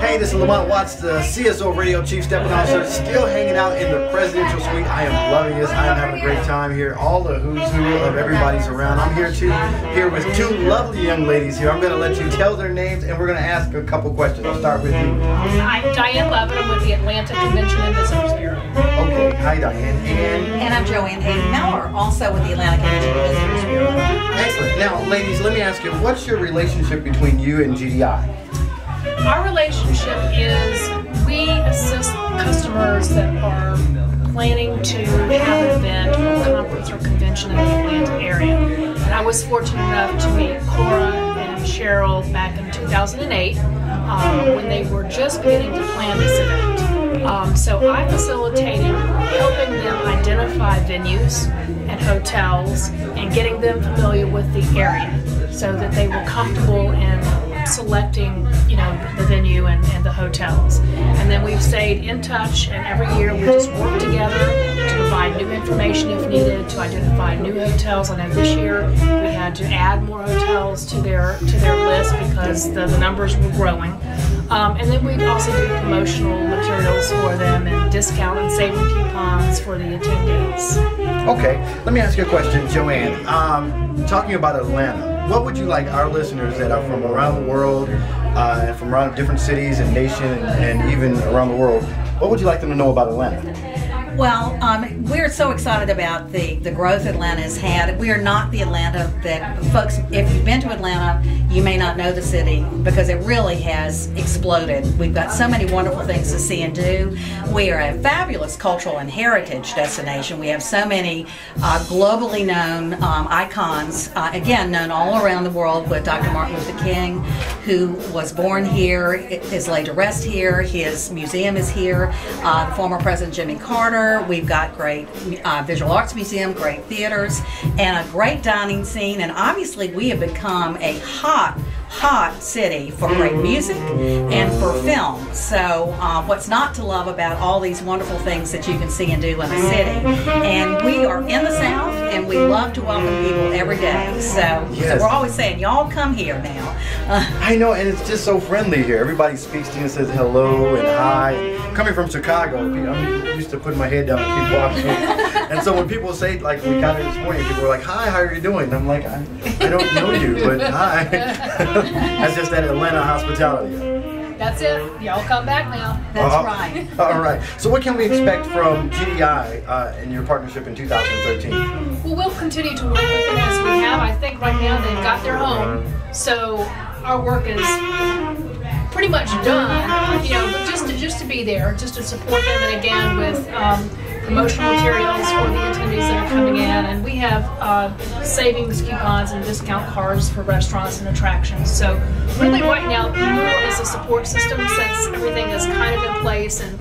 Hey, this is Lamont Watts, the CSO Radio Chief Stepping Officer, still hanging out in the presidential suite. I am loving this. I am having a great time here. All the who's who of everybody's around. I'm here with two lovely young ladies here. I'm going to let you tell their names, and we're going to ask a couple questions. I'll start with you. I'm Diane Lovett. I'm with the Atlanta Convention and Visitors Bureau. Okay, hi Diane. And I'm Joanne Hayden Miller, also with the Atlanta Convention and Visitors Bureau. Excellent. Now, ladies, let me ask you, what's your relationship between you and GDI? Our relationship is we assist customers that are planning to have an event or conference or convention in the Atlanta area. And I was fortunate enough to meet Cora and Cheryl back in 2008 when they were just beginning to plan this event. So I facilitated helping them identify venues and hotels and getting them familiar with the area so that they were comfortable in selecting, the venue and the hotels. And then we've stayed in touch, and every year we just work together to provide new information if needed, to identify new hotels. I know this year we had to add more hotels to their list because the numbers were growing. And then we also do promotional materials for them and discount and saving coupons for the attendees. Okay, let me ask you a question, Joanne. Talking about Atlanta, what would you like our listeners that are from around the world, and from around different cities and nations and even around the world, what would you like them to know about Atlanta? Well, we're so excited about the growth Atlanta has had. We are not the Atlanta that folks, if you've been to Atlanta, you may not know the city because it really has exploded. We've got so many wonderful things to see and do. We are a fabulous cultural and heritage destination. We have so many globally known icons, again, known all around the world, with Dr. Martin Luther King, who was born here, is laid to rest here. His museum is here. Former President Jimmy Carter. We've got great visual arts museum, great theaters, and a great dining scene. And obviously we have become a hot city for great music and for film. So what's not to love about all these wonderful things that you can see and do in the city? And we are in the South, and we love to welcome people every day. So, yes. So we're always saying, y'all come here now. I know, and it's just so friendly here. Everybody speaks to you and says hello and hi. Coming from Chicago, I'm used to putting my head down and keep walking. And so when people say, like we got here this morning, people were like, hi, how are you doing? And I'm like, I don't know you, but hi. That's just that Atlanta hospitality. That's it. Y'all come back now. That's right. All right. So what can we expect from GDI in your partnership in 2013? Well, we'll continue to work with them as we have. I think right now they've got their home, so our work is pretty much done. But just to be there, just to support them, and again with promotional materials for the attendees that are coming in, and we have savings coupons and discount cards for restaurants and attractions. So really right now more as a support system, since everything is kind of in place, and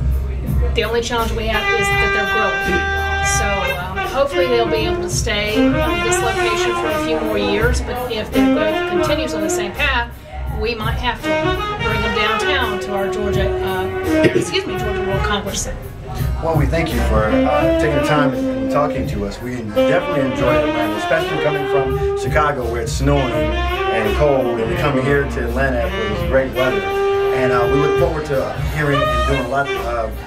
the only challenge we have is that they're growing. So hopefully they'll be able to stay on this location for a few more years, but if their growth continues on the same path, we might have to bring them downtown to our Georgia World Congress Center. Well, we thank you for taking the time and talking to us. We definitely enjoy Atlanta, especially coming from Chicago where it's snowing and cold, and we come here to Atlanta where it's great weather. And we look forward to hearing and doing a lot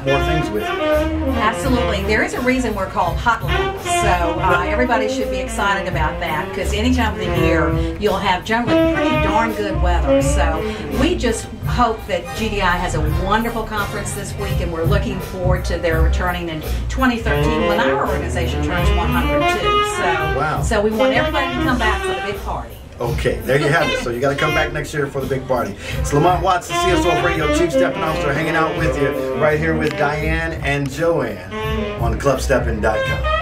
more things with you. Absolutely. There is a reason we're called Hotland, so everybody should be excited about that, because any time of the year you'll have generally pretty darn good weather. So we just hope that GDI has a wonderful conference this week, and we're looking forward to their returning in 2013 when our organization turns 102. Wow. So we want everybody to come back for the big party. Okay, there you have it. So you got to come back next year for the big party. It's Lamont Watts, the CSO Radio Chief Stepping Officer, hanging out with you right here with Diane and Joanne on clubsteppin.com.